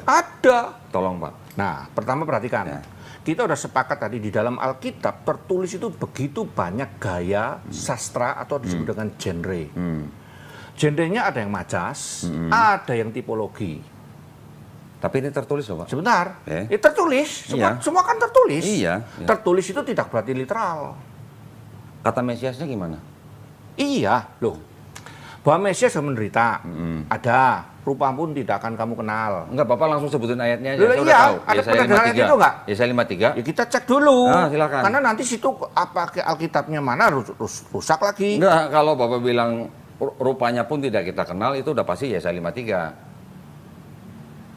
Ada. Tolong Pak. Nah, pertama perhatikan. Ya. Kita udah sepakat tadi di dalam Alkitab tertulis itu begitu banyak gaya sastra atau disebut dengan genre. Genrenya ada yang majas, ada yang tipologi. Tapi ini tertulis loh Pak. Sebentar, Eh? tertulis. Iya. Semua kan tertulis. Iya. Tertulis itu tidak berarti literal. Kata Mesiasnya gimana? Iya, loh. Bahwa Mesias sudah menderita, ada. Rupa pun tidak akan kamu kenal. Enggak, Bapak langsung sebutin ayatnya aja. Loh, Saya iya, udah tahu. ada Yesaya pernah ayat itu nggak? Yesaya 53. Ya kita cek dulu. Silakan. Karena nanti situ apa Alkitabnya mana rusak lagi. Enggak, kalau Bapak bilang rupanya pun tidak kita kenal, itu udah pasti Yesaya 53.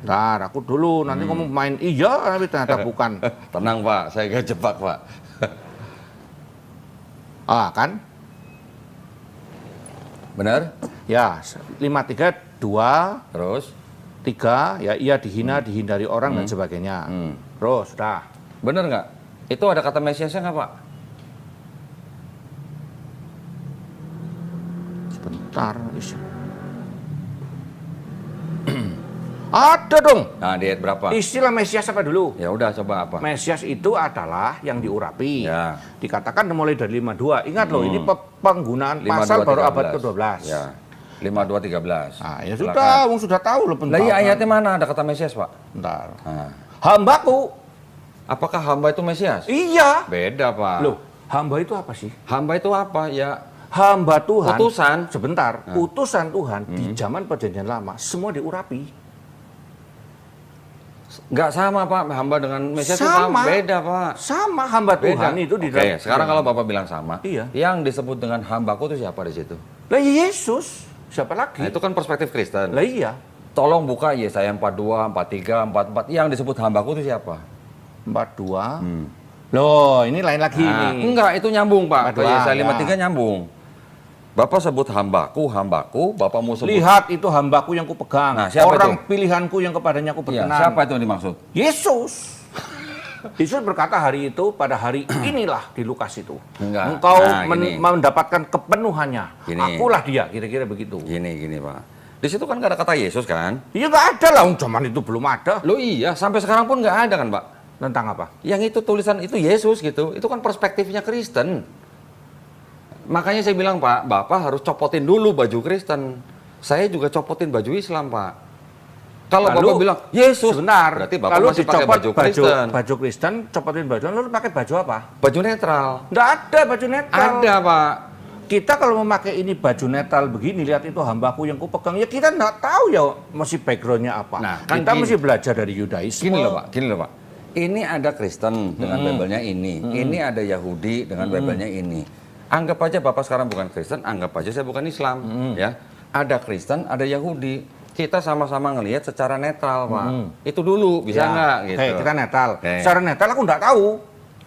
Ntar aku dulu, nanti kamu main iya, tapi ternyata bukan. Tenang Pak, saya gak jebak Pak. Kan? Benar? Ya, 53, 2, Terus? 3, ya ia dihindari orang dan sebagainya. Terus, sudah. Benar nggak? Itu ada kata Mesiasnya nggak Pak? Sebentar. Ada dong. Nah, di ayat berapa? Istilah Mesias apa dulu? Ya udah, coba apa? Mesias itu adalah yang diurapi. Ya. Dikatakan mulai dari 52. Ingat loh, ini penggunaan 52, pasal baru 13. abad ke-12. Ya. 52, 13. Nah, ya sudah, wong sudah tahu loh Lah iya, ayatnya mana ada kata Mesias Pak? Bentar. Nah. Hambaku. Apakah hamba itu Mesias? Iya. Beda Pak. Loh, hamba itu apa sih? Hamba itu apa? Ya Hamba Tuhan. utusan. Sebentar, utusan Tuhan di zaman perjanjian lama semua diurapi. Nggak sama Pak, hamba dengan Mesias itu Sama. beda Pak. Sama hamba Tuhan itu di Oke, sekarang kalau Bapak bilang sama, Iya. yang disebut dengan hambaku itu siapa di situ? Lah Yesus. Siapa lagi? Nah, itu kan perspektif Kristen. Lah iya. Tolong buka Yesaya 42, 43, 44. Yang disebut hambaku itu siapa? 42. Loh, ini lain lagi Nah, ini. enggak, itu nyambung Pak. Ke 42, Yesaya ya. 53 nyambung. Bapak sebut hambaku, Bapak mau sebut... Lihat itu hambaku yang kupegang. Nah, siapa orang itu? pilihanku yang kepadanya aku Iya, berkenan. siapa itu yang dimaksud? Yesus. Yesus berkata hari itu pada hari inilah di Lukas itu. Enggak. Engkau Nah, gini. mendapatkan kepenuhannya. Gini. Akulah dia, kira-kira begitu. Gini Pak. Di situ kan nggak ada kata Yesus kan? Iya nggak ada lah, zaman itu belum ada. Loh iya, sampai sekarang pun nggak ada kan Pak? Tentang apa? Yang itu tulisan itu Yesus gitu. Itu kan perspektifnya Kristen. Makanya saya bilang Pak, Bapak harus copotin dulu baju Kristen. Saya juga copotin baju Islam Pak. Kalau Lalu, Bapak bilang Yesus, sebentar. berarti Bapak Lalu masih pakai dicopot baju Kristen. Baju Kristen, copotin baju, lalu pakai baju apa? Baju netral. Nggak ada baju netral. Ada Pak. Kita kalau memakai ini baju netral begini, lihat itu hambaku yang kupegang, ya kita nggak tahu ya masih backgroundnya apa. Nah, kan kita gini. mesti belajar dari Yudaisme. Gini loh Pak. Ini ada Kristen dengan Bible-nya ini. Ini ada Yahudi dengan Bible-nya ini. Anggap aja Bapak sekarang bukan Kristen, anggap aja saya bukan Islam, ya. Ada Kristen, ada Yahudi. Kita sama-sama ngelihat secara netral, Pak. Itu dulu bisa nggak gitu. Oke, kita netral. Oke. Secara netral aku nggak tahu.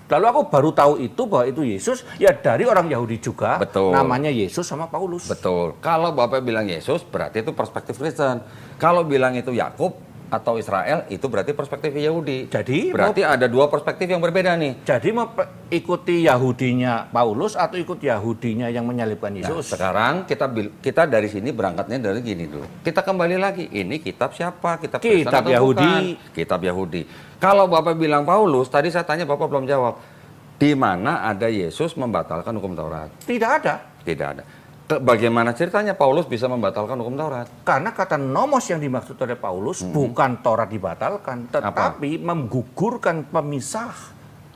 Lalu aku baru tahu itu bahwa itu Yesus ya dari orang Yahudi juga. Betul. Namanya Yesus sama Paulus. Betul. Kalau Bapak bilang Yesus, berarti itu perspektif Kristen. Kalau bilang itu Yakub atau Israel, itu berarti perspektif Yahudi. Jadi berarti ada dua perspektif yang berbeda nih. Jadi mau ikuti Yahudinya Paulus atau ikut Yahudinya yang menyalibkan Nah, Yesus? sekarang kita dari sini berangkatnya dari gini dulu. Kita kembali lagi, ini kitab siapa? Kitab Kristen Kitab atau Yahudi. bukan? Kitab Yahudi. Kalau Bapak bilang Paulus, tadi saya tanya Bapak belum jawab. Di mana ada Yesus membatalkan hukum Taurat? Tidak ada. Tidak ada. Bagaimana ceritanya Paulus bisa membatalkan hukum Taurat? Karena kata nomos yang dimaksud oleh Paulus bukan Taurat dibatalkan, tetapi menggugurkan pemisah.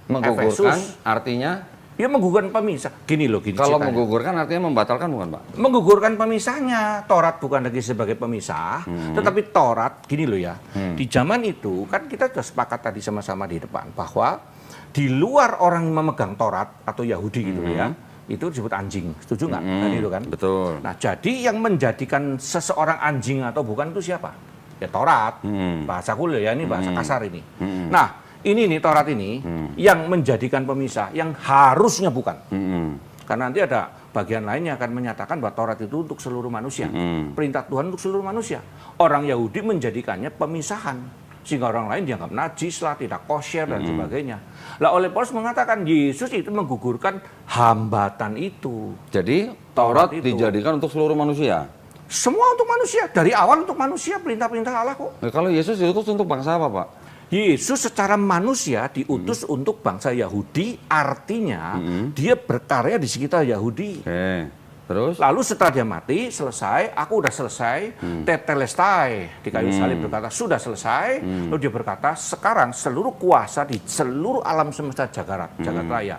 Menggugurkan Efesus. artinya? Ya menggugurkan pemisah. Gini loh, gini Kalau ceritanya. menggugurkan artinya membatalkan bukan Pak? Menggugurkan pemisahnya. Taurat bukan lagi sebagai pemisah, tetapi Taurat, gini loh ya. Di zaman itu, kan kita sudah sepakat tadi sama-sama di depan, bahwa di luar orang yang memegang Taurat atau Yahudi gitu ya, itu disebut anjing. Setuju nggak? Tadi itu kan? Betul. Nah, jadi yang menjadikan seseorang anjing atau bukan itu siapa? Ya Taurat. Bahasa kuliah ya, ini bahasa kasar ini. Nah, ini nih Taurat ini yang menjadikan pemisah, yang harusnya bukan. Karena nanti ada bagian lainnya akan menyatakan bahwa Taurat itu untuk seluruh manusia. Perintah Tuhan untuk seluruh manusia. Orang Yahudi menjadikannya pemisahan. Sehingga orang lain dianggap najis lah, tidak kosher dan sebagainya. Lah oleh Paulus mengatakan Yesus itu menggugurkan hambatan itu. Jadi Taurat itu. dijadikan untuk seluruh manusia. Semua untuk manusia, dari awal untuk manusia, perintah-perintah Allah kok. Nah, kalau Yesus diutus untuk bangsa apa, Pak? Yesus secara manusia diutus untuk bangsa Yahudi, artinya dia berkarya di sekitar Yahudi. Oke. Terus? Lalu setelah dia mati, selesai, aku udah selesai, tetelestai, di kayu salib berkata, sudah selesai. Lalu dia berkata, sekarang seluruh kuasa di seluruh alam semesta jagat raya.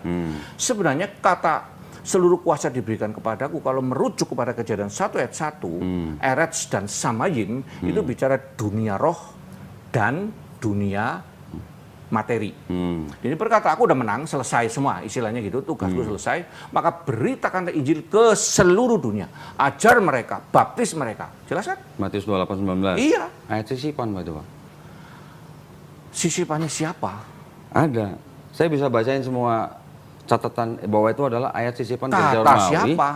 Sebenarnya kata seluruh kuasa diberikan kepadaku, kalau merujuk kepada Kejadian 1 ayat 1, Eretz dan Samayim, itu bicara dunia roh dan dunia materi. Jadi berkata, aku udah menang, selesai semua, istilahnya gitu, tugasku selesai, maka beritakan Injil ke seluruh dunia. Ajar mereka, baptis mereka. Jelas kan? Matius 28:19. Iya. Ayat sisipan, Pak, itu, Pak. Sisipannya siapa? Ada. Saya bisa bacain semua catatan bahwa itu adalah ayat sisipan Kata Gereja Romawi. siapa?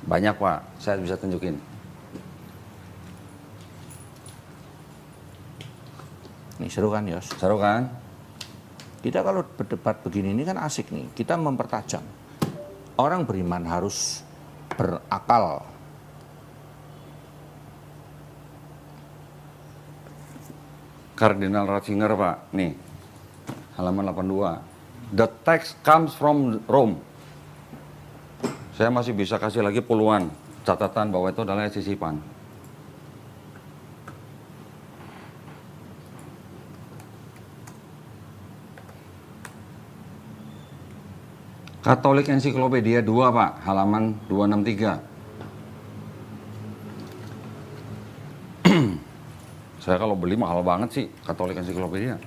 Banyak, Pak. Saya bisa tunjukin. Nih seru kan, Yos? Seru kan? Kita kalau berdebat begini ini kan asik nih. Kita mempertajam. Orang beriman harus berakal. Kardinal Ratzinger, Pak. Nih. Halaman 82. The text comes from Rome. Saya masih bisa kasih lagi puluhan catatan bahwa itu adalah sisipan. Katolik Ensiklopedia 2, Pak, halaman 263. Saya kalau beli mahal banget sih Katolik Ensiklopedia.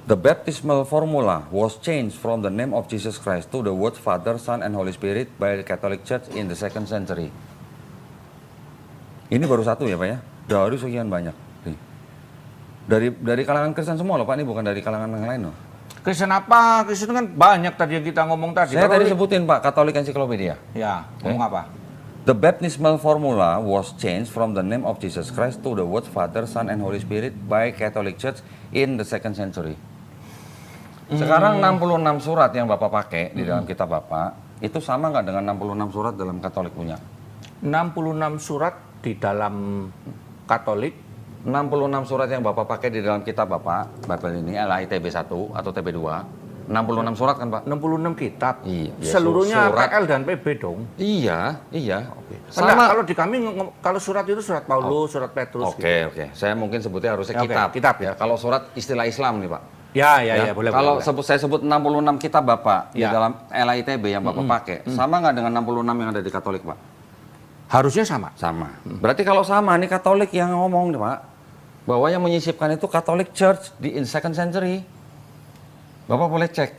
The baptismal formula was changed from the name of Jesus Christ to the words Father, Son, and Holy Spirit by the Catholic Church in the 2nd century. Ini baru satu ya, Pak ya? Dari sekian banyak. Nih. Dari kalangan Kristen semua loh, Pak, ini bukan dari kalangan yang lain loh. Kristen apa? Kristen kan banyak tadi yang kita ngomong tadi. Saya tadi Kalau sebutin, Pak, Katolik Ensiklopedia. ya, ngomong apa? The baptismal formula was changed from the name of Jesus Christ to the words Father, Son, and Holy Spirit by Catholic Church in the 2nd century. Sekarang 66 surat yang Bapak pakai di dalam kitab Bapak, itu sama nggak dengan 66 surat dalam Katolik punya? 66 surat di dalam Katolik. 66 surat yang Bapak pakai di dalam kitab Bapak, Bible ini, LAI-TB 1 atau TB 2, 66 surat kan, Pak? 66 kitab. Iya, Seluruhnya surat. PL dan PB dong. Iya. Sama kalau di kami kalau surat itu surat Paulus, surat Petrus. Oke. Saya mungkin sebutnya harusnya Oke, kitab. kitab. Ya. Kalau surat istilah Islam nih, Pak. Ya, boleh. Kalau boleh. saya sebut 66 kitab Bapak di Ya. dalam LAI-TB yang Bapak pakai, sama nggak dengan 66 yang ada di Katolik, Pak? Harusnya sama. Sama. Berarti kalau sama, nih Katolik yang ngomong nih, Pak, bahwa yang menyisipkan itu Catholic Church di in 2nd century. Bapak boleh cek.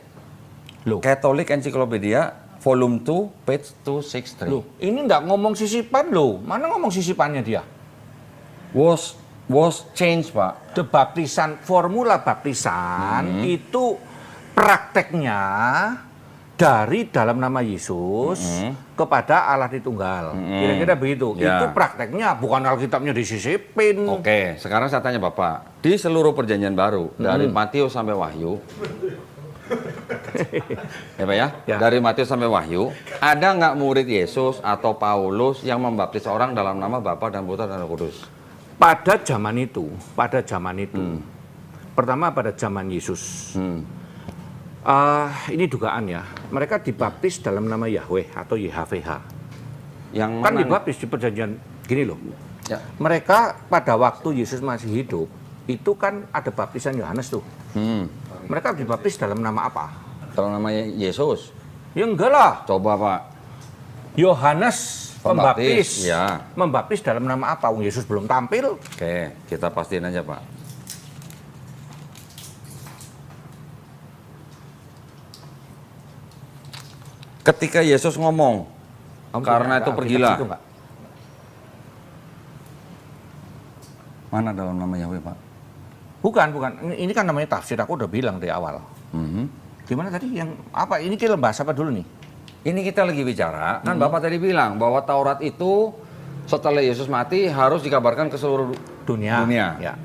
Loh. Catholic Encyclopedia volume 2 page 263. Loh, ini nggak ngomong sisipan loh. Mana ngomong sisipannya dia? Was changed, Pak. Baptisan, formula baptisan itu prakteknya dari dalam nama Yesus kepada Allah Tritunggal. Kira-kira begitu. Ya. Itu prakteknya, bukan Alkitabnya disisipin. Oke, sekarang saya tanya Bapak, di seluruh perjanjian baru dari Matius sampai Wahyu, ya Pak ya, Ya. dari Matius sampai Wahyu, ada nggak murid Yesus atau Paulus yang membaptis orang dalam nama Bapa dan Putra dan Roh Kudus? Pada zaman itu, pertama pada zaman Yesus. Ini dugaan ya, mereka dibaptis dalam nama Yahweh atau YHWH. Yang Kan mana? dibaptis di perjanjian gini loh. Ya. Mereka pada waktu Yesus masih hidup, itu kan ada baptisan Yohanes tuh. Mereka dibaptis dalam nama apa? Dalam namanya Yesus. Ya enggak lah. Coba Pak. Yohanes Pembaptis. Ya. Membaptis dalam nama apa? Wong Yesus belum tampil. Oke, kita pastiin aja Pak. Ketika Yesus ngomong, karena itu pergilah. Itu enggak? Mana dalam nama Yahweh Pak? Bukan. Ini kan namanya tafsir. Aku udah bilang dari awal. Gimana tadi yang apa? Ini kita bahas apa dulu nih? Ini kita lagi bicara, kan Bapak tadi bilang bahwa Taurat itu setelah Yesus mati harus dikabarkan ke seluruh Dunia. Ya.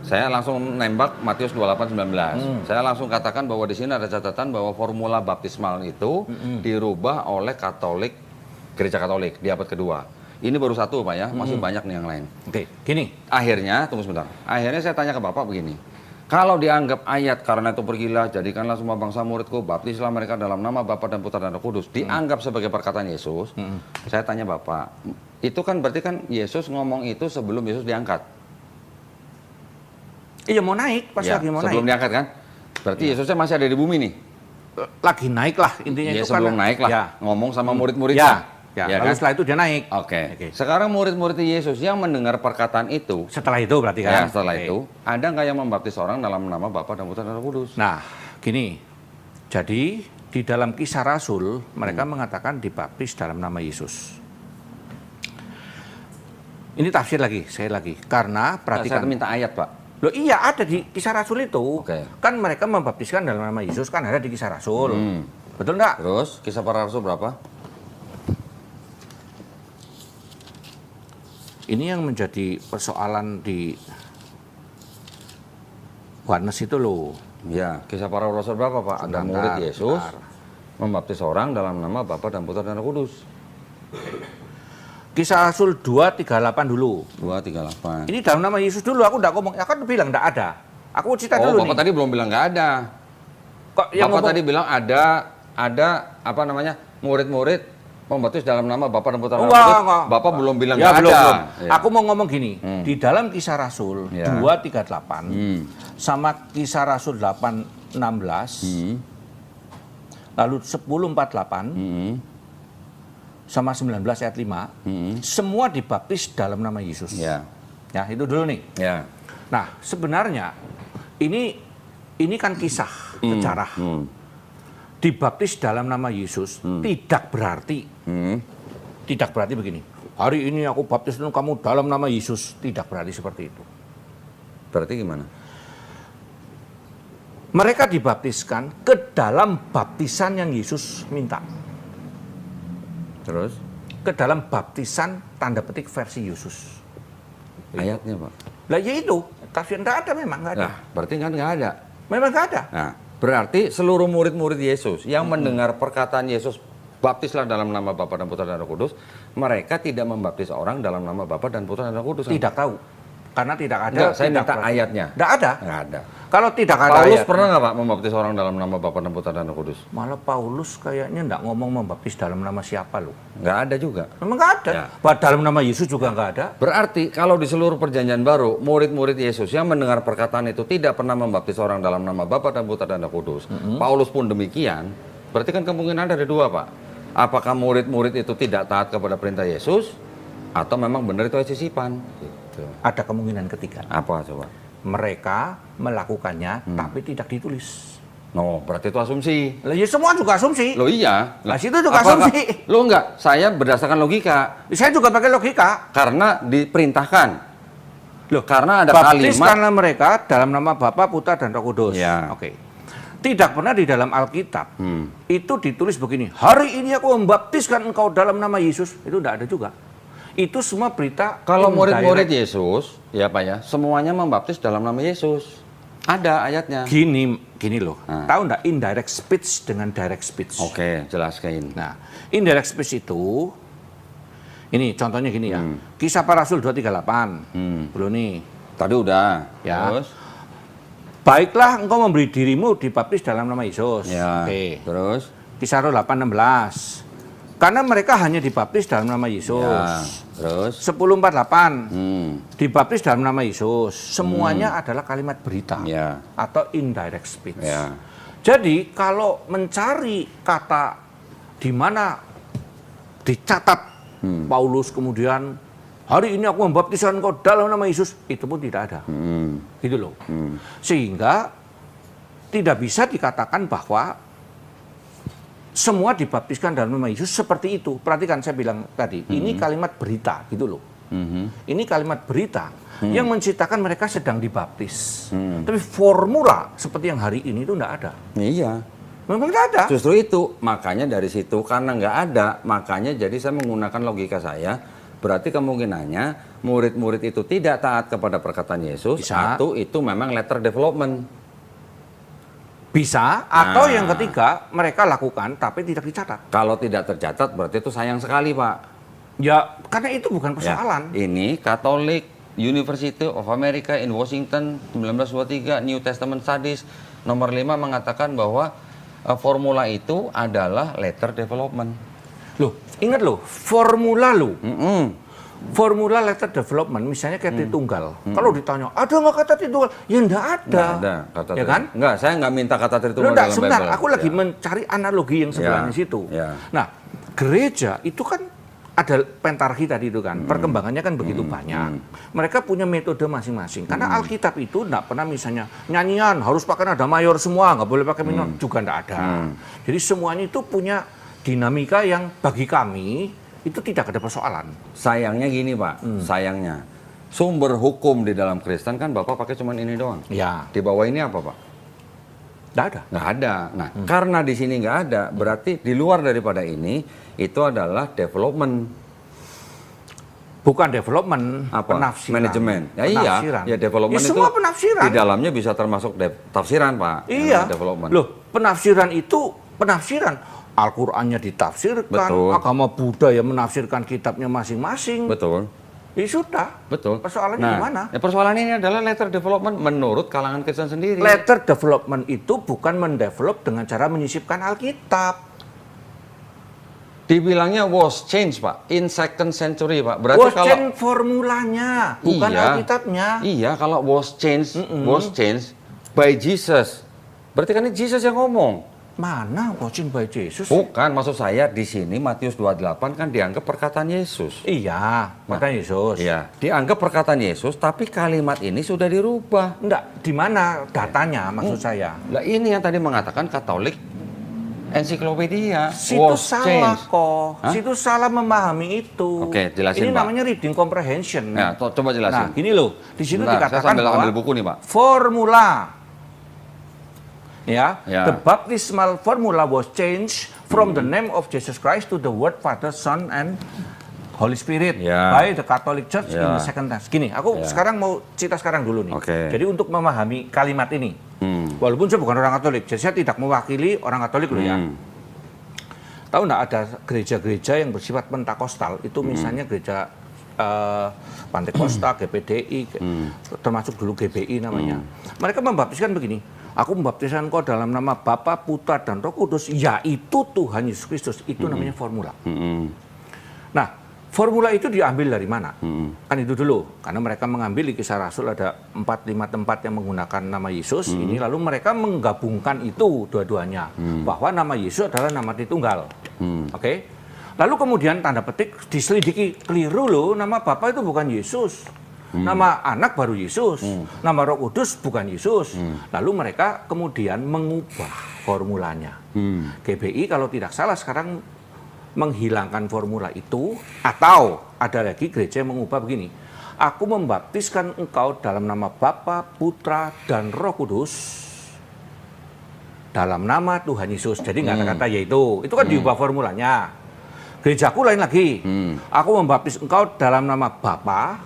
Saya langsung nembak Matius 28:19. Saya langsung katakan bahwa di sini ada catatan bahwa formula baptismal itu dirubah oleh Katolik, Gereja Katolik di abad kedua. Ini baru satu Pak ya, masih banyak nih yang lain. Oke, gini. Akhirnya, tunggu sebentar. Akhirnya saya tanya ke Bapak begini. Kalau dianggap ayat karena itu pergilah, jadikanlah semua bangsa muridku, baptislah mereka dalam nama Bapa dan Putra dan Roh Kudus. Dianggap sebagai perkataan Yesus. Saya tanya Bapak, itu kan berarti kan Yesus ngomong itu sebelum Yesus diangkat. Iya mau naik, pas Ya, lagi mau sebelum naik. diangkat kan? Berarti Yesusnya masih ada di bumi nih. Lagi naik lah intinya Ya itu sebelum karena- naik lah, Ya. ngomong sama murid-muridnya. Ya, Ya lalu kan? setelah itu dia naik. Oke. Oke. Sekarang murid-murid Yesus yang mendengar perkataan itu, Setelah itu berarti kan? ya setelah Oke. itu, ada nggak yang membaptis orang dalam nama Bapa dan Putra dan Roh Kudus? Nah, gini. Jadi di dalam Kisah Rasul mereka mengatakan dibaptis dalam nama Yesus. Ini tafsir lagi, saya lagi. Karena Saya perhatikan. minta ayat Pak. Loh iya ada di Kisah Rasul itu. Oke. Kan mereka membaptiskan dalam nama Yesus kan ada di Kisah Rasul. Hmm. Betul nggak? Terus Kisah Para Rasul berapa? Ini yang menjadi persoalan di Yohanes itu loh. Ya, Kisah Para Rasul berapa Pak? Ada Sebentar, murid Yesus sebentar. membaptis orang dalam nama Bapa dan Putra dan Roh Kudus. Kisah Rasul 2:38 dulu. 2:38. Ini dalam nama Yesus dulu, aku enggak ngomong. Aku kan bilang enggak ada. Aku cerita Oh, dulu Bapak nih. tadi belum bilang nggak ada. Kok yang Bapak ngomong, tadi bilang ada apa namanya murid-murid membaptis dalam nama Bapa dan Putra dan Roh Enggak, Kudus. enggak. Bapak belum bilang ya, nggak belum, ada. belum. Ya. Aku mau ngomong gini, di dalam Kisah Rasul Ya. 2:38 Hmm. sama Kisah Rasul 8:16 lalu 10:48 Hmm. sama 19 ayat 5 semua dibaptis dalam nama Yesus. Ya. Ya, itu dulu nih. Ya. Nah, sebenarnya ini kan kisah sejarah. Dibaptis dalam nama Yesus tidak berarti begini. Hari ini aku baptis kamu dalam nama Yesus, tidak berarti seperti itu. Berarti gimana? Mereka dibaptiskan ke dalam baptisan yang Yesus minta. Terus Ke dalam baptisan tanda petik versi Yesus. ayatnya Pak. Lah ya itu, tafsir enggak ada memang enggak ada. Nah, berarti kan nggak ada. Memang enggak ada. Nah, berarti seluruh murid-murid Yesus yang mendengar perkataan Yesus, baptislah dalam nama Bapa dan Putra dan Roh Kudus, mereka tidak membaptis orang dalam nama Bapa dan Putra dan Roh Kudus. Tidak tahu. Karena tidak ada. Enggak, saya tidak minta berarti. ayatnya. Enggak ada. Nggak ada. Kalau tidak ada Paulus ayat, pernah nggak Pak membaptis orang dalam nama Bapa dan Putra dan Roh Kudus? malah Paulus kayaknya enggak ngomong membaptis dalam nama siapa loh. Nggak ada juga. Memang enggak ada. Ya. Bahwa dalam nama Yesus juga enggak ada. Berarti kalau di seluruh perjanjian baru, murid-murid Yesus yang mendengar perkataan itu tidak pernah membaptis orang dalam nama Bapa dan Putra dan Roh Kudus. Paulus pun demikian. Berarti kan kemungkinan ada dua Pak. Apakah murid-murid itu tidak taat kepada perintah Yesus, atau memang benar itu sisipan? Gitu. Ada kemungkinan ketiga. Apa coba? Mereka melakukannya tapi tidak ditulis. No, berarti itu asumsi. Lah ya semua juga asumsi. Loh iya. Lah, situ juga Apakah- asumsi. Loh enggak, saya berdasarkan logika. Saya juga pakai logika. Karena diperintahkan. Loh, Karena ada kalimat. baptiskanlah mereka dalam nama Bapa, Putra, dan Roh Kudus. Ya. Oke. Tidak pernah di dalam Alkitab itu ditulis begini. Hari ini aku membaptiskan engkau dalam nama Yesus. Itu tidak ada juga. Itu semua berita. Kalau indirect. murid-murid Yesus, ya Pak ya, semuanya membaptis dalam nama Yesus. Ada ayatnya. Gini loh. Nah. Tahu enggak indirect speech dengan direct speech? Oke, jelaskan. Nah, indirect speech itu ini contohnya gini ya. Kisah Para Rasul 2:38. Belum nih. Tadi udah. Ya. Terus? Baiklah engkau memberi dirimu dibaptis dalam nama Yesus. Ya. Oke. Terus? Kisah Rasul 8:16. Karena mereka hanya dibaptis dalam nama Yesus. Ya. Terus? 10:48. Hmm. Dibaptis dalam nama Yesus. Semuanya adalah kalimat berita Ya. atau indirect speech. Ya. Jadi kalau mencari kata di mana dicatat Paulus kemudian hari ini aku membaptiskan engkau dalam nama Yesus, itu pun tidak ada. Gitu loh. Sehingga tidak bisa dikatakan bahwa semua dibaptiskan dalam nama Yesus seperti itu. Perhatikan saya bilang tadi, ini kalimat berita gitu loh. Ini kalimat berita yang menceritakan mereka sedang dibaptis. Tapi formula seperti yang hari ini itu tidak ada. Iya. Memang tidak ada. Justru itu, makanya dari situ karena nggak ada, makanya jadi saya menggunakan logika saya. Berarti kemungkinannya murid-murid itu tidak taat kepada perkataan Yesus, Bisa. atau itu memang letter development. Bisa, atau Nah. yang ketiga mereka lakukan tapi tidak dicatat. Kalau tidak tercatat berarti itu sayang sekali Pak. Ya, karena itu bukan Ya, persoalan. ini Catholic University of America in Washington 1923 New Testament Studies nomor 5 mengatakan bahwa formula itu adalah letter development. Loh, ingat loh, formula loh. Formula letter development, misalnya kayak Tritunggal. Kalau ditanya, ada nggak kata Tritunggal? Ya enggak ada. Nggak ada kata Ya kan? Enggak, saya nggak minta kata Loh, Tritunggal enggak, dalam sebentar, Bible. aku lagi Ya. mencari analogi yang sebelahnya Ya, situ. ya. Nah, gereja itu kan ada pentarki tadi itu kan, perkembangannya kan begitu banyak. Mereka punya metode masing-masing. Karena Alkitab itu enggak pernah misalnya nyanyian harus pakai nada mayor semua, nggak boleh pakai minor, juga enggak ada. Jadi semuanya itu punya dinamika yang bagi kami itu tidak ada persoalan. Sayangnya gini Pak, sayangnya sumber hukum di dalam Kristen kan Bapak pakai cuman ini doang. Ya, Di bawah ini apa Pak? enggak ada. Nggak ada. Nah, karena di sini nggak ada, berarti di luar daripada ini itu adalah development. Bukan development, Apa? penafsiran. Manajemen. Ya Penafsiran. iya, ya development Ya, itu semua penafsiran. di dalamnya bisa termasuk tafsiran Pak. Iya. Development. Loh, penafsiran itu penafsiran. Al-Qur'annya ditafsirkan, Betul. agama Buddha yang menafsirkan kitabnya masing-masing. Betul. Ya sudah. Betul. Persoalannya Nah, gimana? ya persoalan ini adalah letter development menurut kalangan Kristen sendiri. Letter development itu bukan mendevelop dengan cara menyisipkan Alkitab. Dibilangnya was change Pak, in second century Pak. Berarti Was kalau change formulanya, bukan Iya. Alkitabnya. Iya, kalau was change by Jesus. Berarti kan ini Jesus yang ngomong. Mana was change by Jesus? Bukan, maksud saya di sini Matius 28 kan dianggap perkataan Yesus. Iya, kata Yesus. Iya, dianggap perkataan Yesus, tapi kalimat ini sudah dirubah. Enggak, di mana datanya maksud saya? Nah, ini yang tadi mengatakan Katolik ensiklopedia. Situ Was salah change. kok. Hah? Situ salah memahami itu. Oke, jelasin, Ini Pak. namanya reading comprehension. Ya, coba Nah, jelasin. gini loh. Di situ Bentar, saya dikatakan sambil bahwa ambil buku nih, Pak. formula, ya, Ya. the baptismal formula was changed from the name of Jesus Christ to the word Father, Son, and Holy Spirit Ya. by the Catholic Church in Ya. the second time. Gini, aku Ya. sekarang mau cerita sekarang dulu nih. Oke. Jadi untuk memahami kalimat ini, walaupun saya bukan orang Katolik, jadi saya tidak mewakili orang Katolik loh ya. Tahu nggak ada gereja-gereja yang bersifat pentakostal itu misalnya gereja Pantekosta, GPDI, termasuk dulu GBI namanya. Mereka membaptiskan begini, aku membaptiskan kau dalam nama Bapa, Putra, dan Roh Kudus, yaitu Tuhan Yesus Kristus. Itu namanya formula. Nah, formula itu diambil dari mana? Kan itu dulu, karena mereka mengambil di Kisah Rasul ada 4-5 tempat yang menggunakan nama Yesus. Ini lalu mereka menggabungkan itu dua-duanya, bahwa nama Yesus adalah nama Tritunggal. Oke. Lalu kemudian tanda petik diselidiki keliru loh, nama Bapa itu bukan Yesus. Nama anak baru Yesus. Nama Roh Kudus bukan Yesus. Lalu mereka kemudian mengubah formulanya. GBI kalau tidak salah sekarang menghilangkan formula itu, atau ada lagi gereja yang mengubah begini. Aku membaptiskan engkau dalam nama Bapa, Putra, dan Roh Kudus dalam nama Tuhan Yesus. Jadi nggak ada kata yaitu. Itu kan diubah formulanya. Gerejaku lain lagi. Aku membaptis engkau dalam nama Bapa,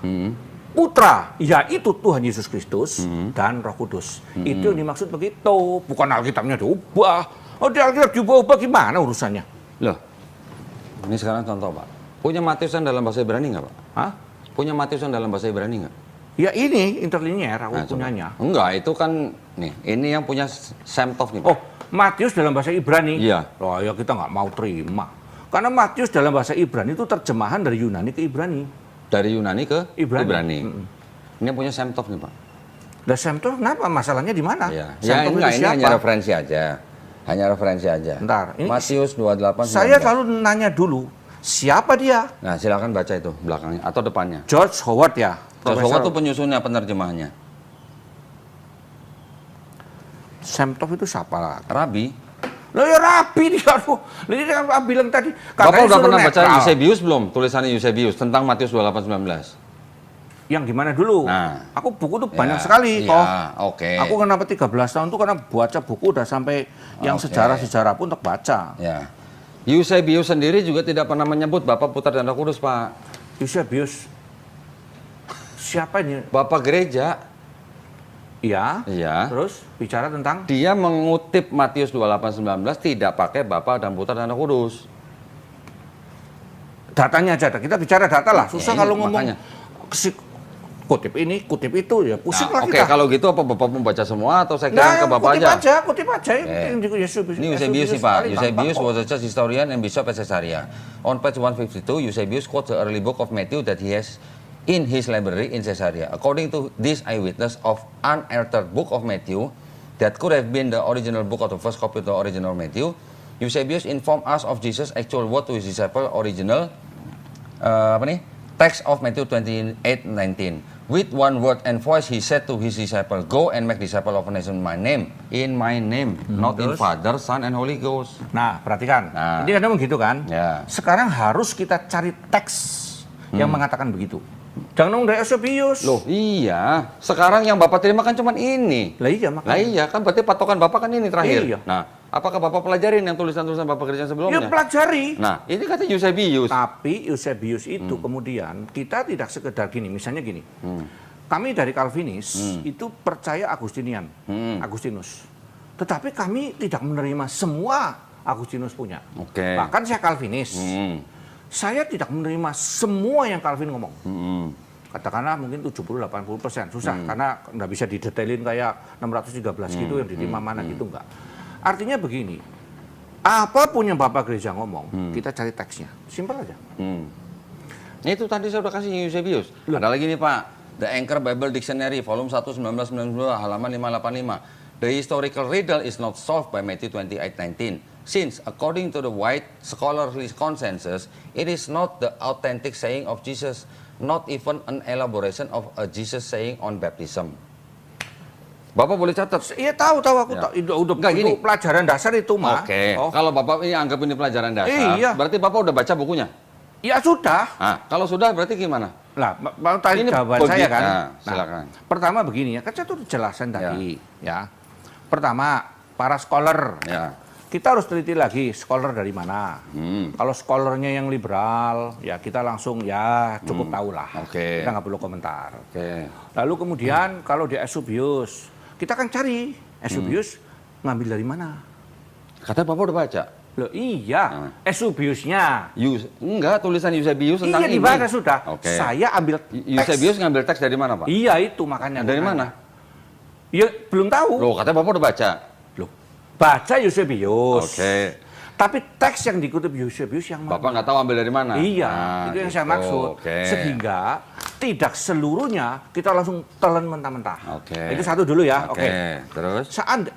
Putra, yaitu Tuhan Yesus Kristus, dan Roh Kudus. Itu yang dimaksud begitu. Bukan Alkitabnya diubah. Oh, di Alkitab diubah-ubah gimana urusannya? Loh, ini sekarang contoh Pak. Punya Matiusan dalam bahasa Ibrani nggak Pak? Hah? Punya Matiusan dalam bahasa Ibrani nggak? Ya ini interlinier aku Nah, coba. punyanya. Enggak, itu kan nih, ini yang punya Semtov nih Pak. Oh, Matius dalam bahasa Ibrani? Iya. Oh ya kita nggak mau terima. Karena Matius dalam bahasa Ibrani itu terjemahan dari Yunani ke Ibrani. Dari Yunani ke Ibrani. Ini yang punya Semtov nih Pak. Lah Semtov kenapa? Masalahnya di mana? Ya, Semtov enggak, itu ini siapa? hanya referensi aja. Hanya referensi aja. Bentar, ini Matius 28. Saya selalu nanya dulu, siapa dia? Nah, silakan baca itu belakangnya atau depannya. George Howard ya? Joshua itu penyusunnya, penerjemahnya. Semtov itu siapa? Rabi. Loh ya rabi dia. Aduh. Ini kan bilang tadi. Bapak udah suruh pernah baca netral. Eusebius belum? Tulisannya Eusebius tentang Matius 28:19. Yang gimana dulu? Nah. Aku buku tuh banyak Ya, sekali iya, toh. oke. Aku kenapa 13 tahun tuh karena baca buku udah sampai yang Oke. sejarah-sejarah pun untuk baca. Ya. Eusebius sendiri juga tidak pernah menyebut Bapa, Putra, dan Roh Kudus, Pak. Eusebius. Siapa ini? Bapak gereja, Iya. iya. Terus bicara tentang Dia mengutip Matius 28:19 tidak pakai Bapa dan Putra dan Roh Kudus. datanya aja. Kita bicara data lah. Susah kalau ngomong makanya. kutip ini, kutip itu ya pusing lah Oke, kita. kalau gitu apa Bapak membaca semua atau saya kira ke Bapak kutip aja? Kutip aja. Ini Eusebius nih Pak. Eusebius was a church historian and bishop at Caesarea. On page 152, Eusebius quotes the early book of Matthew that he has in his library in Caesarea. According to this eyewitness of unaltered book of Matthew, that could have been the original book of the first copy of the original Matthew, Eusebius informed us of Jesus' actual word to his disciple original text of Matthew 28:19. With one word and voice he said to his disciple, "Go and make disciple of a nation in my name, not in Father, Son, and Holy Ghost." Nah, perhatikan. Nah. Ini kan memang gitu kan? Ya. Sekarang harus kita cari teks yang mengatakan begitu. Jangan ngomong dari Eusebius. Loh, iya. Sekarang yang Bapak terima kan cuma ini. Lah iya Lah makanya. iya, kan berarti patokan Bapak kan ini terakhir. Iya. Nah, apakah Bapak pelajarin yang tulisan-tulisan Bapak kerjaan Ya sebelumnya? pelajari. Nah, ini kata Eusebius. Tapi Eusebius itu kemudian kita tidak sekedar gini, misalnya gini. Kami dari Calvinis itu percaya Agustinian, Agustinus. Tetapi kami tidak menerima semua Agustinus punya. Oke. Bahkan saya Calvinis. Saya tidak menerima semua yang Calvin ngomong. Katakanlah mungkin 70-80%. Susah karena nggak bisa didetailin kayak 613 gitu yang diterima mana gitu enggak. Artinya begini, apapun yang Bapak Gereja ngomong, kita cari teksnya. Simpel aja. Itu tadi saya udah kasih Eusebius. Ada lagi nih Pak, The Anchor Bible Dictionary, volume 1, 1992, halaman 585. The historical riddle is not solved by Matthew 28:19. Since, according to the wide scholarly consensus, it is not the authentic saying of Jesus, not even an elaboration of a Jesus saying on baptism. Bapak boleh catat. Iya tahu aku Ya. tahu. Udah Nggak, itu gini. pelajaran dasar itu mah. Oke. Oh. Kalau Bapak ini anggap ini pelajaran dasar, Iya. berarti Bapak udah baca bukunya. Ya sudah. Nah, kalau sudah berarti gimana? Lah, mau tadi Ini jawaban saya kan. nah, silakan. Pertama begini ya, kan saya tuh jelasin tadi ya. Pertama, para scholar. Ya. Kita harus teliti lagi scholar dari mana. Kalau scholarnya yang liberal, ya kita langsung ya cukup tahu lah. Oke. Kita nggak perlu komentar. Oke. Lalu kemudian kalau di Eusebius, kita kan cari Eusebius ngambil dari mana. Katanya Bapak udah baca. Loh iya, Eusebiusnya. Enggak, tulisan Eusebius tentang Iya ini. dibaca sudah. Oke. Saya ambil teks. Eusebius ngambil teks dari mana, Pak? Iya itu makanya. Dari mana? Ya belum tahu. Loh, katanya Bapak udah baca. Loh, baca Eusebius. Oke. Tapi teks yang dikutip Eusebius yang mana? Bapak nggak tahu ambil dari mana? Iya, Nah, itu yang saya gitu. maksud. Oke. Sehingga tidak seluruhnya kita langsung telan mentah-mentah. Oke. Itu satu dulu ya. Oke. Oke. Terus?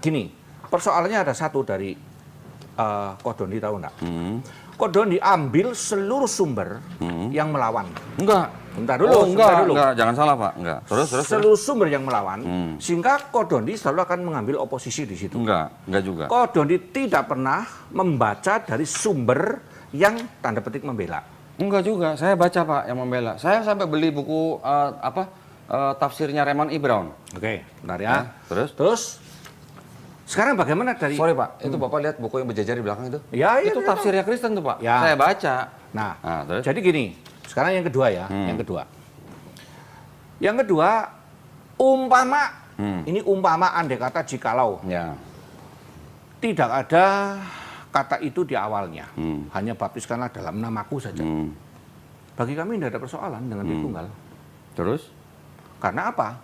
Gini, persoalannya ada satu dari Kodondi tahu enggak? Kodondi ambil seluruh sumber yang melawan. Enggak. Bentar dulu, Oh, sebentar dulu. enggak, jangan salah, Pak. Enggak. Terus. Seluruh sumber yang melawan, sehingga Kodondi selalu akan mengambil oposisi di situ. Enggak juga. Kodondi tidak pernah membaca dari sumber yang tanda petik membela. Enggak juga. Saya baca, Pak, yang membela. Saya sampai beli buku tafsirnya Raymond E. Brown. Oke, bentar ya. Terus? Sekarang bagaimana dari... Sorry, Pak. Itu Bapak lihat buku yang berjajar di belakang itu? Ya, iya, Itu iya, tafsirnya Kristen tuh, Pak. Ya. Saya baca. Nah, Terus? jadi gini, sekarang yang kedua ya, yang kedua. Yang kedua, umpama, ini umpama andai kata jikalau Ya. tidak ada kata itu di awalnya, hanya baptiskanlah dalam namaku saja. Bagi kami tidak ada persoalan dengan Tritunggal. Terus? Karena apa?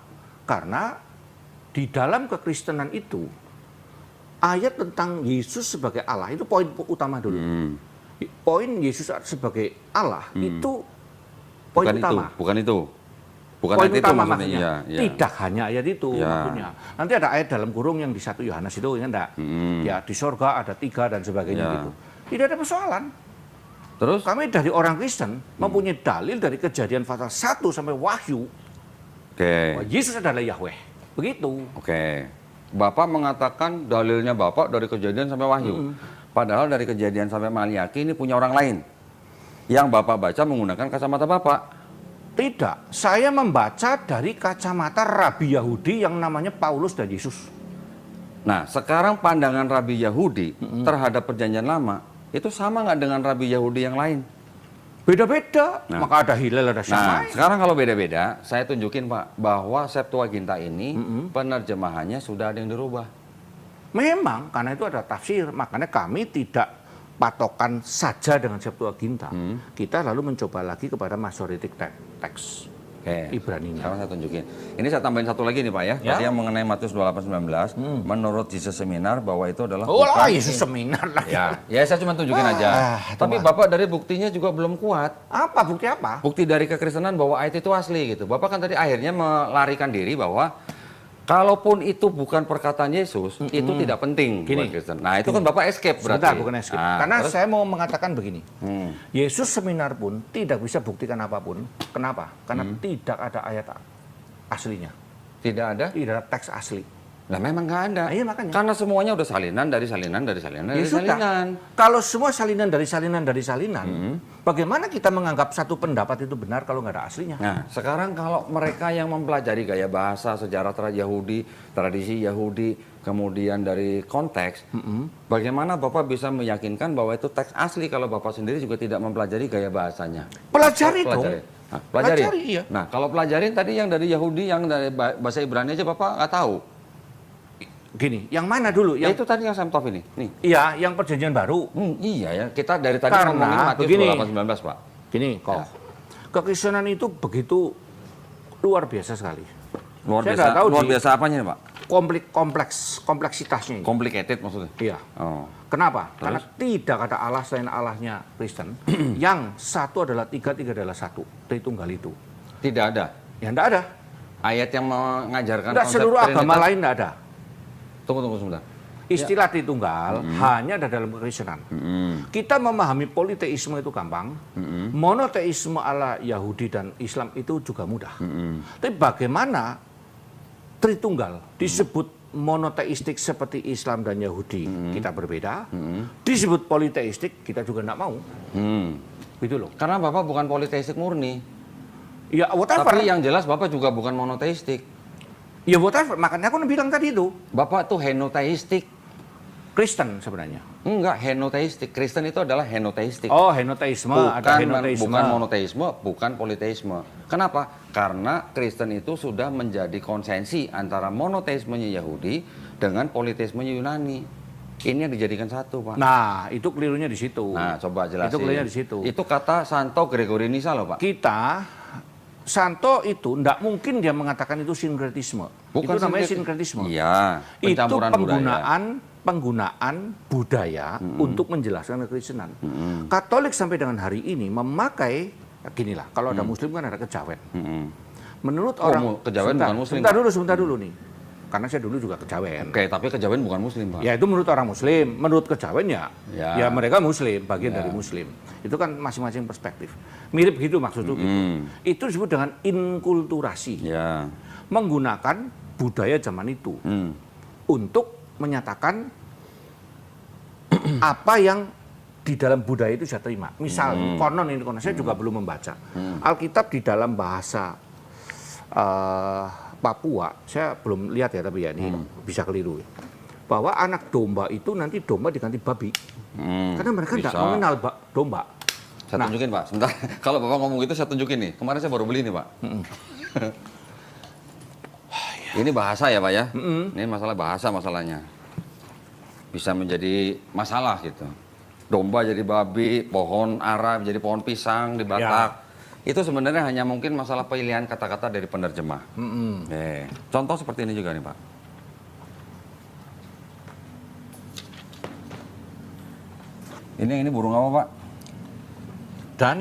Karena di dalam kekristenan itu, ayat tentang Yesus sebagai Allah, itu poin utama dulu. Poin Yesus sebagai Allah, itu poin utama. Bukan itu. Bukan Poin ayat itu utama maksudnya. maksudnya. Iya. Tidak hanya ayat itu Ya. maksudnya. Nanti ada ayat dalam kurung yang di 1 Yohanes itu, ingat enggak? Ya, di sorga ada 3 dan sebagainya Ya. gitu. Tidak ada persoalan. Terus? Kami dari orang Kristen mempunyai dalil dari Kejadian pasal 1 sampai Wahyu Oke. bahwa Yesus adalah Yahweh. Begitu. Oke. Bapak mengatakan dalilnya Bapak dari Kejadian sampai Wahyu. Padahal dari Kejadian sampai Maliaki ini punya orang lain. Yang Bapak baca menggunakan kacamata Bapak. Tidak, saya membaca dari kacamata Rabi Yahudi yang namanya Paulus dan Yesus. Nah, sekarang pandangan Rabi Yahudi terhadap Perjanjian Lama itu sama nggak dengan Rabi Yahudi yang lain? Beda-beda, Nah. maka ada Hilal, ada Nah, Syamai. sekarang kalau beda-beda, saya tunjukin Pak bahwa Septuaginta ini penerjemahannya sudah ada yang dirubah. Memang, karena itu ada tafsir, makanya kami tidak patokan saja dengan Septuaginta, kita lalu mencoba lagi kepada Masoretic text Oke. Ibrani-nya. Sekarang saya tunjukin. Ini saya tambahin satu lagi nih Pak ya. Tadi yang mengenai Matius 28:19, menurut Jesus Seminar bahwa itu adalah Yesus Seminar lagi. Ya saya cuma tunjukin aja. Tapi Bapak dari buktinya juga belum kuat. Apa bukti apa? Bukti dari kekristenan bahwa ayat itu asli gitu. Bapak kan tadi akhirnya melarikan diri bahwa kalaupun itu bukan perkataan Yesus, itu tidak penting buat Kristen. Nah, itu kan Bapak escape berarti. Sebentar, bukan escape. Karena terus? saya mau mengatakan begini. Yesus Seminar pun tidak bisa buktikan apapun. Kenapa? Karena tidak ada ayat aslinya. Tidak ada? Tidak ada teks asli. Nah, memang nggak ada. Iya, makanya. Karena semuanya udah salinan dari salinan dari salinan Ya dari sudah. salinan. Kalau semua salinan dari salinan dari salinan, bagaimana kita menganggap satu pendapat itu benar kalau nggak ada aslinya? Nah, sekarang kalau mereka yang mempelajari gaya bahasa, sejarah Yahudi, tradisi Yahudi, kemudian dari konteks, bagaimana Bapak bisa meyakinkan bahwa itu teks asli kalau Bapak sendiri juga tidak mempelajari gaya bahasanya? Pelajari dong. Nah, pelajari. Pelajari, iya. Nah, kalau pelajarin tadi yang dari Yahudi, yang dari bahasa Ibrani aja Bapak nggak tahu. Gini, yang mana dulu? Ya, Yang itu tadi yang Samtov ini. Nih. iya, yang perjanjian baru. Iya ya, kita dari tadi Karena ngomongin Matius begini. 28:19, Pak. Gini, kok. Kekristenan itu begitu luar biasa sekali. Luar Saya biasa. nggak tahu Luar di- biasa apanya nih, Pak? Kompleksitasnya ini. Complicated maksudnya. Iya. Oh. Kenapa? Terus? Karena tidak ada Allah selain Allahnya Kristen. Yang satu adalah tiga, tiga adalah satu. Tritunggal itu. Tidak ada. Ya enggak ada. Ayat yang mengajarkan Enggak, seluruh agama Trinitas. lain enggak ada. Tunggu sebentar. Istilah Tritunggal hanya ada dalam kekristenan. Kita memahami politeisme itu gampang. Monoteisme ala Yahudi dan Islam itu juga mudah. Tapi bagaimana Tritunggal disebut monoteistik seperti Islam dan Yahudi kita berbeda. Disebut politeistik kita juga enggak mau. Gitu loh. Karena Bapak bukan politeistik murni. Ya whatever. Tapi yang jelas Bapak juga bukan monoteistik. Ya whatever. Makanya aku bilang tadi itu Bapak tuh henoteistik. Kristen sebenarnya. Enggak, henoteistik. Kristen itu adalah henoteistik. Oh, henoteisme, ada henoteisme. Bukan monoteisme, bukan politeisme. Kenapa? Karena Kristen itu sudah menjadi konsensi antara monoteismenya Yahudi dengan politeismenya Yunani. Ini yang dijadikan satu, Pak. Nah, itu kelirunya di situ. Nah, coba jelasin. Itu kelirunya di situ. Itu kata Santo Gregory Nyssa loh, Pak. Santo itu tidak mungkin dia mengatakan itu sinkretisme. Bukan itu namanya sinkretisme. Iya, Itu pencampuran budaya. penggunaan budaya untuk menjelaskan kekristenan. Katolik sampai dengan hari ini memakai ginilah, kalau ada Muslim kan ada kejawen. Menurut orang kejawen bukan Muslim, sebentar dulu nih. Karena saya dulu juga kejawen. Oke, tapi kejawen bukan Muslim, Pak. Ya itu menurut orang Muslim, menurut kejawen ya mereka Muslim, bagian Ya. dari Muslim. Itu kan masing-masing perspektif. Mirip gitu maksudnya gitu. Itu disebut dengan inkulturasi. Ya. Menggunakan budaya zaman itu untuk menyatakan apa yang di dalam budaya itu saya terima. Misal konon saya juga belum membaca. Alkitab di dalam bahasa Papua, saya belum lihat ya, tapi ya ini bisa keliru. Bahwa anak domba itu nanti domba diganti babi. Karena mereka tidak bisa. mengenal domba. Saya tunjukin, Pak. Sebentar. Kalau Bapak ngomong gitu, saya tunjukin nih. Kemarin saya baru beli nih, Pak. Ini bahasa ya, Pak ya? Ini masalah bahasa masalahnya. Bisa menjadi masalah gitu. Domba jadi babi, pohon ara jadi pohon pisang di Batak. Itu sebenarnya hanya mungkin masalah pilihan kata-kata dari penerjemah. Contoh seperti ini juga nih, Pak. Ini burung apa, Pak? Dan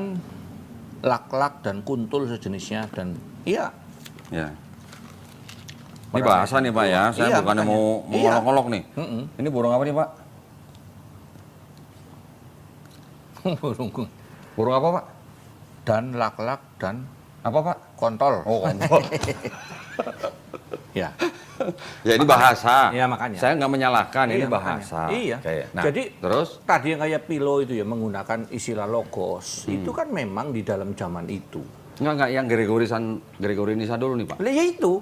lak-lak dan kuntul sejenisnya dan iya. Ya. Ini bahasa nih, Pak ya. Saya Iya, bukannya makanya. mau Iya. ngolok-ngolok nih. Ini burung apa nih, Pak? Burung Burung apa, Pak? dan lak-lak dan Apa, Pak? kontol. Oh, kontol. Ya. Ya ini bahasa. Iya, makanya. Saya nggak menyalahkan, ini Iya, bahasa. makanya. Iya. Oke. Nah, Jadi terus? tadi yang kayak Pilo itu ya menggunakan istilah logos. Itu kan memang di dalam zaman itu. Nggak yang Gregory Nyssa dulu nih, Pak. Lah ya itu,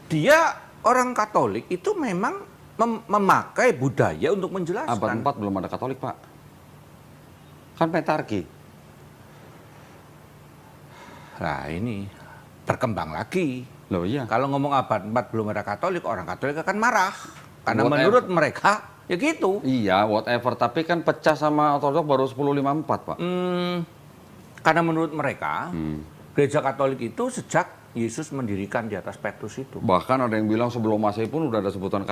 dia orang Katolik itu memang memakai budaya untuk Abad menjelaskan. 4 belum ada Katolik, Pak. Kan Petarki. Nah ini berkembang lagi. Loh iya. Kalau ngomong abad 4 belum ada Katolik, orang Katolik akan marah. Karena Whatever. menurut mereka Ya gitu. Iya, whatever. Tapi kan pecah sama ortodoks baru 1054, Pak. Karena menurut mereka, gereja Katolik itu sejak Yesus mendirikan di atas Petrus itu. Bahkan ada yang bilang sebelum Masehi pun udah ada sebutan